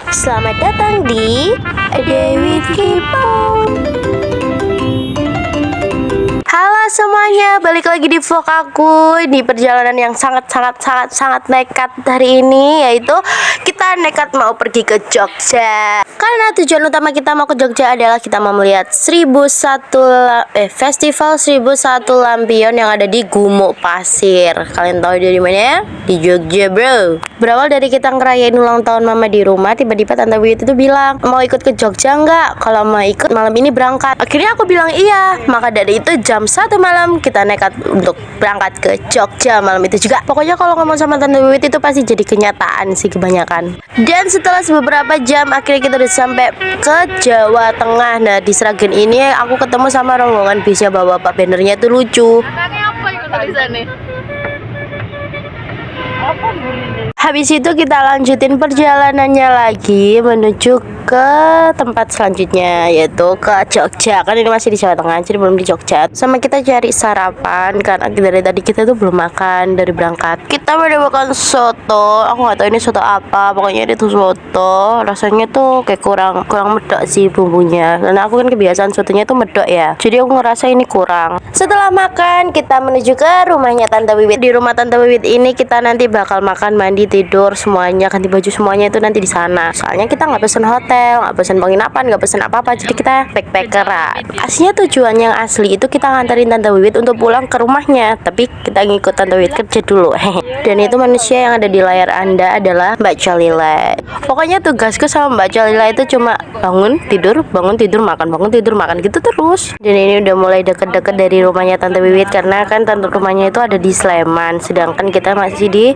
Selamat datang di Dewi Kipon. Halo semuanya, balik lagi di vlog aku di perjalanan yang sangat nekat hari ini, yaitu kita nekat mau pergi ke Jogja. Karena tujuan utama kita mau ke Jogja adalah kita mau melihat Festival 1001 Lampion yang ada di Gumuk Pasir. Kalian tahu dari mana ya? Di Jogja, bro. Berawal dari kita ngerayain ulang tahun mama di rumah, tiba-tiba Tante Wiwit itu bilang, mau ikut ke Jogja nggak? Kalau mau ikut malam ini berangkat. Akhirnya aku bilang iya. Maka dari itu jam 1 malam kita nekat untuk berangkat ke Jogja malam itu juga. Pokoknya kalau ngomong sama Tante Wiwit itu pasti jadi kenyataan sih kebanyakan. Dan setelah beberapa jam akhirnya kita udah sampai ke Jawa Tengah. Nah di Sragen ini aku ketemu sama rombongan bisnya bapak-bapak, bannernya itu lucu. Apa ikut tulisannya? Habis itu kita lanjutin perjalanannya lagi menuju ke tempat selanjutnya, yaitu ke Jogja. Kan ini masih di Jawa Tengah, jadi belum di Jogja. Sama kita cari sarapan, karena dari tadi kita tuh belum makan dari berangkat. Kita udah makan soto, aku nggak tahu ini soto apa, pokoknya itu soto. Rasanya tuh kayak kurang medok sih bumbunya, karena aku kan kebiasaan sotonya tuh medok ya, jadi aku ngerasa ini kurang. Setelah makan, kita menuju ke rumahnya Tante Wiwit. Di rumah Tante Wiwit ini kita nanti bakal makan, mandi, tidur semuanya, ganti baju semuanya itu nanti di sana. Soalnya kita nggak pesen hotel, nggak pesen penginapan, nggak pesen apa-apa, jadi kita backpackeran. Aslinya tujuan yang asli itu kita nganterin Tante Wiwit untuk pulang ke rumahnya, tapi kita ngikut Tante Wiwit kerja dulu. Dan itu manusia yang ada di layar Anda adalah Mbak Jalila. Pokoknya tugasku sama Mbak Jalila itu cuma bangun tidur makan gitu terus. Dan ini udah mulai deket-deket dari rumahnya Tante Wiwit, karena kan tante rumahnya itu ada di Sleman, sedangkan kita masih di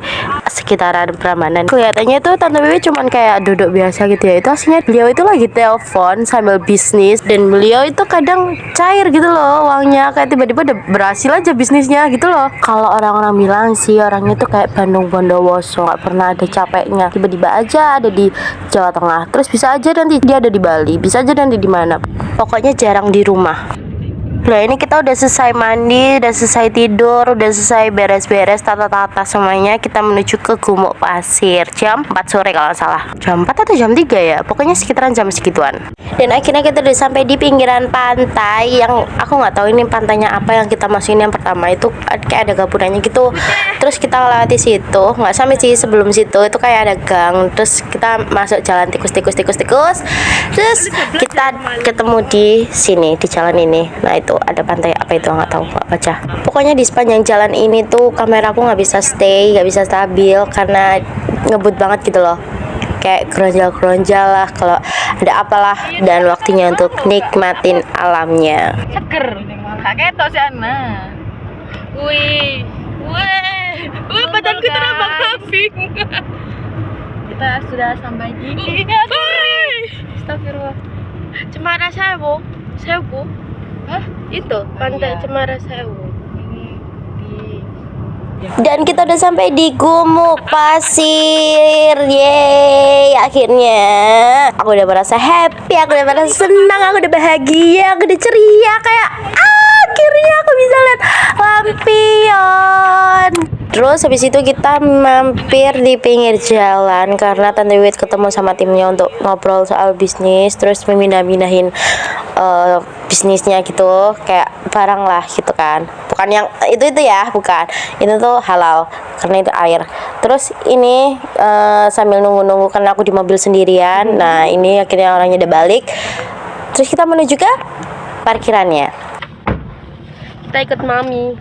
sekitaran Prambanan. Kelihatannya tuh Tante Wiwit cuman kayak duduk biasa gitu ya. Itu aslinya beliau itu lagi telepon sambil bisnis, dan beliau itu kadang cair gitu loh uangnya, kayak tiba-tiba udah berhasil aja bisnisnya gitu loh. Kalau orang-orang bilang sih orangnya tuh kayak Bandung Bondowoso, nggak pernah ada capeknya, tiba-tiba aja ada di Jawa Tengah, terus bisa aja nanti dia ada di Bali, bisa aja nanti di mana, pokoknya jarang di rumah. Nah ini kita udah selesai mandi, udah selesai tidur, udah selesai beres-beres, tata-tata semuanya. Kita menuju ke Gumuk Pasir jam 4 sore kalau nggak salah. Jam 4 atau jam 3 ya, pokoknya sekitaran jam segituan. Dan akhirnya kita udah sampai di pinggiran pantai, yang aku nggak tahu ini pantainya apa yang kita masukin. Yang pertama itu kayak ada gabunannya gitu, terus kita lewati situ, nggak sampai sih, sebelum situ itu kayak ada gang, terus kita masuk jalan tikus, terus kita ketemu di sini, di jalan ini. Nah itu ada pantai apa itu nggak tahu, nggak baca. Pokoknya di sepanjang jalan ini tuh kameraku nggak bisa stay, nggak bisa stabil karena ngebut banget gitu loh, kayak geronjal lah kalau ada apalah, dan waktunya untuk nikmatin alamnya. Seger. Kakek tok sana. Wih, badanku terbang kambing. Kita sudah sampai di. Astagfirullah. Cemara Sewu. Hah? Itu Pantai Cemara Sewu. Dan kita udah sampai di Gumuk Pasir. Yeay, akhirnya aku udah merasa happy, aku udah merasa senang, aku udah bahagia, aku udah ceria, kayak akhirnya aku bisa lihat lampion. Terus habis itu kita mampir di pinggir jalan karena Tante Wiwit ketemu sama timnya untuk ngobrol soal bisnis, terus memindah-mindahin bisnisnya gitu, kayak barang lah gitu kan. Bukan yang itu ya, bukan. Itu tuh halal karena itu air. Terus ini sambil nunggu karena aku di mobil sendirian. Nah, ini akhirnya orangnya udah balik. Terus kita menuju ke parkirannya. Kita ikut mami.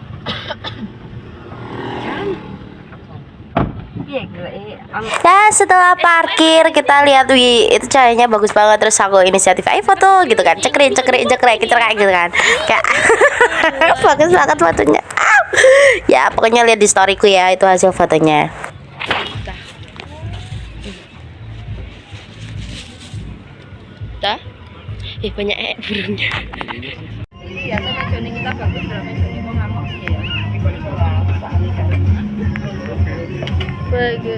Nah setelah parkir kita lihat, wih itu cahayanya bagus banget, terus aku inisiatif ayo foto gitu kan, cekrek gitu kan, kayak bagus banget fotonya. Ya pokoknya lihat di storyku ya, itu hasil fotonya. Dah, banyak burungnya. Iya, tapi kita bagus, mau ngamuk ya.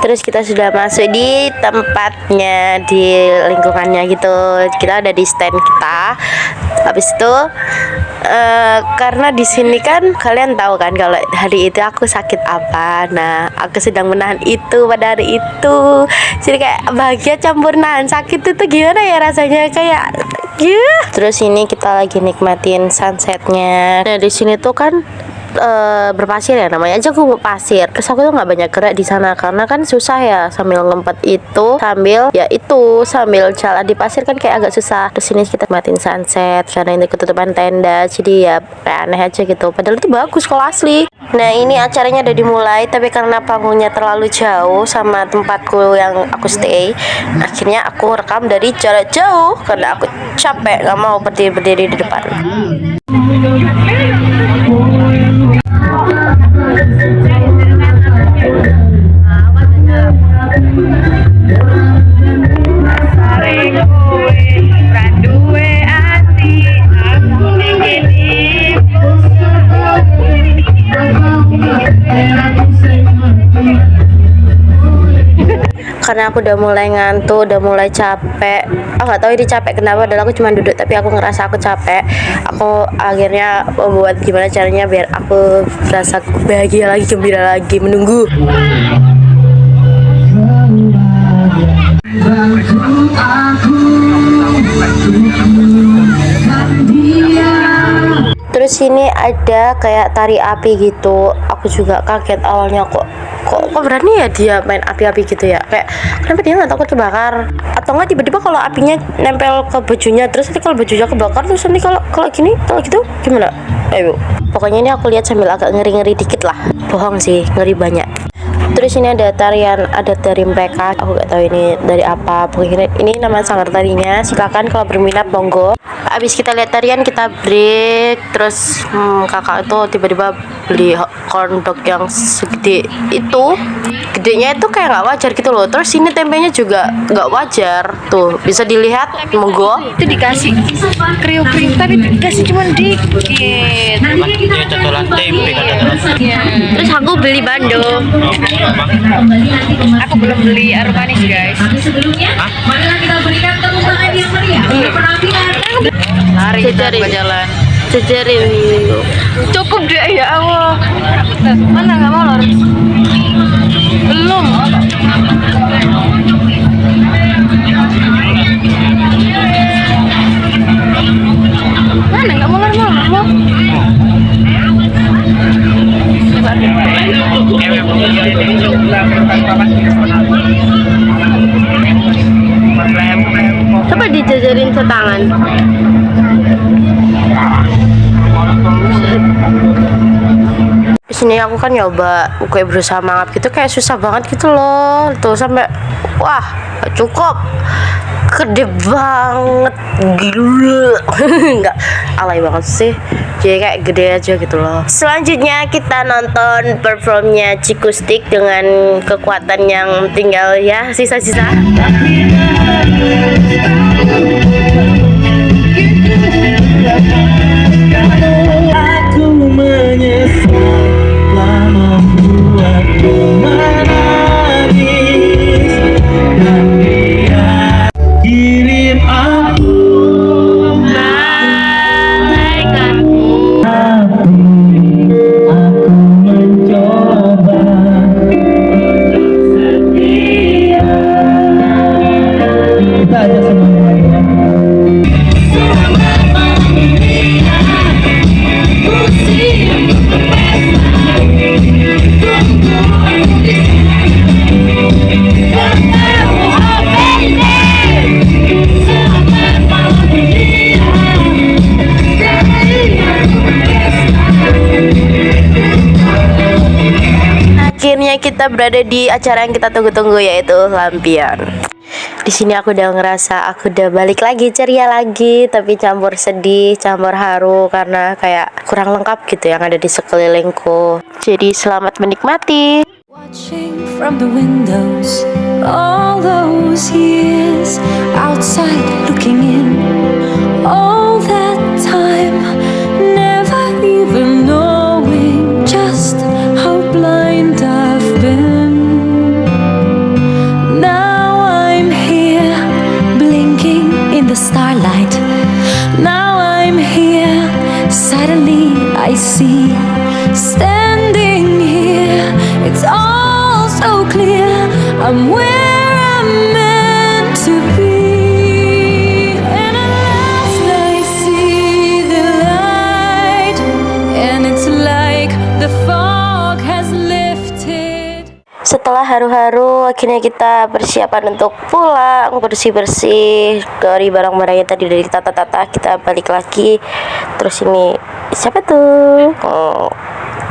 Terus kita sudah masuk di tempatnya, di lingkungannya gitu. Kita ada di stand kita. Habis itu karena di sini kan kalian tahu kan kalau hari itu aku sakit apa. Nah, aku sedang menahan itu pada hari itu. Jadi kayak bahagia campur nahan sakit itu gimana ya rasanya, kayak Terus ini kita lagi nikmatin sunsetnya. Nah, di sini tuh kan berpasir ya, namanya aja gua pasir. Terus aku tuh nggak banyak gerak di sana karena kan susah ya sambil ngempet itu sambil jalan di pasir kan kayak agak susah. Terus ini kita nikmatin sunset karena ini ketutupan tenda, jadi ya kayak aneh aja gitu. Padahal itu bagus kalau asli. Nah, ini acaranya udah dimulai, tapi karena panggungnya terlalu jauh sama tempatku yang aku stay, akhirnya aku rekam dari jarak jauh karena aku capek, nggak mau berdiri di depan. Karena aku udah mulai ngantuk, udah mulai capek. Nggak tahu ini capek kenapa, padahal aku cuma duduk tapi aku ngerasa aku capek. Aku akhirnya membuat gimana caranya biar aku merasa bahagia lagi, gembira lagi, menunggu. Terus ini ada kayak tari api gitu. Aku juga kaget awalnya, kok berani ya dia main api-api gitu ya. Kayak kenapa dia nggak takut kebakar? Atau nggak tiba-tiba kalau apinya nempel ke bajunya, terus nanti kalau bajunya kebakar, terus nanti kalau gitu gimana? Ayo. Pokoknya ini aku lihat sambil agak ngeri-ngeri dikit lah. Bohong sih, ngeri banyak. Terus ini ada tarian adat dari mereka. Aku gak tahu ini dari apa. Pokoknya ini nama sanggar tarinya. Silakan kalau berminat monggo. Abis kita lihat tarian kita break. Terus kakak itu tiba-tiba beli corn dog yang segede itu. Gedenya itu kayak nggak wajar gitu loh. Terus ini tempenya juga nggak wajar. Tuh bisa dilihat monggo. Itu dikasih kriuk-kriuk tapi dikasih cuma dikit. Dia cocolan tempe kadang-kadang. Terus aku beli bandung. Aku belum beli air manis guys. Marilah kita berikan tepuk tangan yang meriah untuk penampilan. Mari kita jalan. Jejerin. Cukup deh ya Allah. Mana nggak mau lor? Belum. Mana nggak mau lor? Coba dijajarin setangan. Di sini aku kan nyoba kue berusaha mangap gitu, kayak susah banget gitu loh. Tuh sampai wah, gak cukup. Gede banget, gila. Enggak, alay banget sih. Jadi kayak gede aja gitu loh. Selanjutnya kita nonton performnya Cikustik dengan kekuatan yang tinggal ya sisa-sisa. Aku menyesal telah membuatku menangis, dan dia kirim aku malaikatmu. Aku mencoba untuk setia. Kita aja semuanya. Akhirnya kita berada di acara yang kita tunggu-tunggu, yaitu lampion. Di sini aku udah ngerasa aku udah balik lagi, ceria lagi, tapi campur sedih, campur haru karena kayak kurang lengkap gitu yang ada di sekelilingku. Jadi selamat menikmati. Watching from the windows, all those years outside looking in, all that time, never even knowing just how blind I've been. starlight. Now I'm here, suddenly I see, standing here, it's all so clear. I'm where I'm meant to be, and at last I see the light, and it's like the fog has lifted. Setelah haru-haru, akhirnya kita persiapan untuk pulang, bersih-bersih dari barang-barangnya tadi dari tata-tata. Kita balik lagi. Terus ini siapa tuh?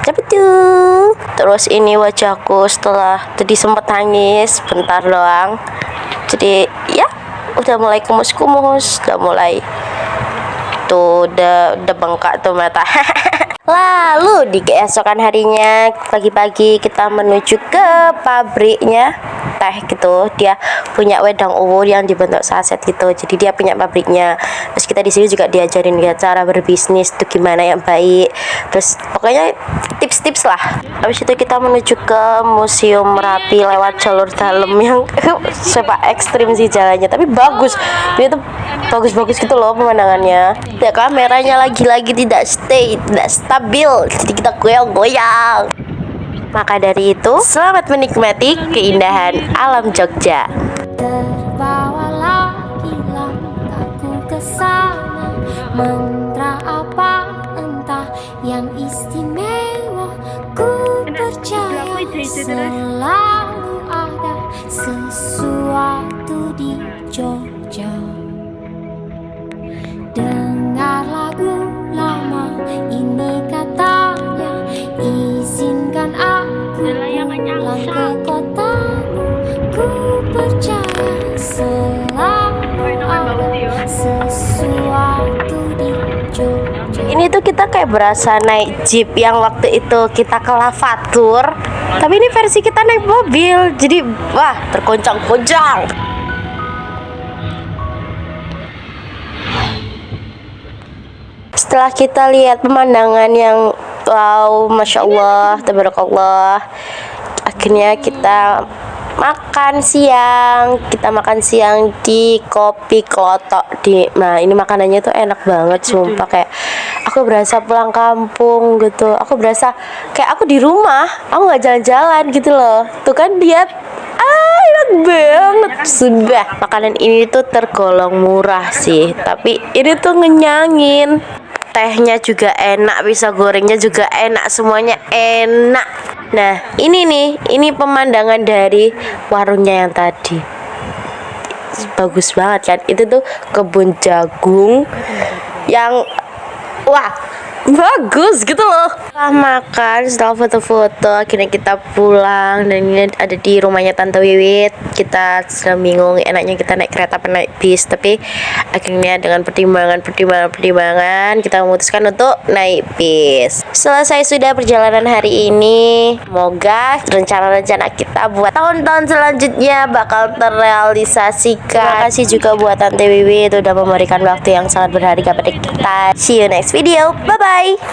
Siapa tuh? Terus ini wajahku setelah tadi sempat nangis bentar doang. Jadi ya udah mulai kumus-kumus, udah mulai tuh udah bengkak tuh mata. Lalu di keesokan harinya pagi-pagi kita menuju ke pabriknya teh gitu. Dia punya wedang uwur yang dibentuk saset gitu. Jadi dia punya pabriknya. Terus kita di sini juga diajarin ya cara berbisnis tuh gimana yang baik. Terus pokoknya tips-tips lah. Habis itu kita menuju ke Museum Merapi lewat jalur dalam yang sepak ekstrim sih jalannya, tapi bagus. Ini tuh bagus-bagus gitu loh pemandangannya. Ya kameranya lagi-lagi tidak stabil, jadi kita goyang-goyang. Maka dari itu, selamat menikmati keindahan alam Jogja. Terbawalah hilang aku ke sana, mantra apa entah yang istimewa. Ku percaya selalu ada sesuatu di Jogja. Dengar lagu lama ini katanya, izinkan aku pulang ke kotamu. Ku percaya selalu ada sesuatu di Jogja. Ini tuh kita kayak berasa naik jeep yang waktu itu kita ke Lavatur, tapi ini versi kita naik mobil. Jadi wah, tergoncang-goncang. Setelah kita lihat pemandangan yang wow, masya Allah, tabarakallah, akhirnya kita makan siang. Kita makan siang di Kopi Klotok di. Nah, ini makanannya tuh enak banget, sumpah. Kayak aku berasa pulang kampung gitu. Aku berasa kayak aku di rumah. Aku nggak jalan-jalan gitu loh. Tuh kan lihat. Enak banget sudah. Makanan ini tuh tergolong murah sih, tapi ini tuh ngenyangin. Tehnya juga enak, pisau gorengnya juga enak, semuanya enak. Nah, ini pemandangan dari warungnya yang tadi. Bagus banget kan? Itu tuh kebun jagung yang wah, bagus gitu loh. Setelah makan, setelah foto-foto, akhirnya kita pulang. Dan ini ada di rumahnya Tante Wiwit. Kita sedang bingung enaknya kita naik kereta apa naik bis, tapi akhirnya dengan pertimbangan kita memutuskan untuk naik bis. Selesai sudah perjalanan hari ini. Semoga rencana-rencana kita buat tahun-tahun selanjutnya bakal terrealisasikan. Terima kasih juga buat Tante Wiwit udah memberikan waktu yang sangat berharga pada kita. See you next video. Bye bye.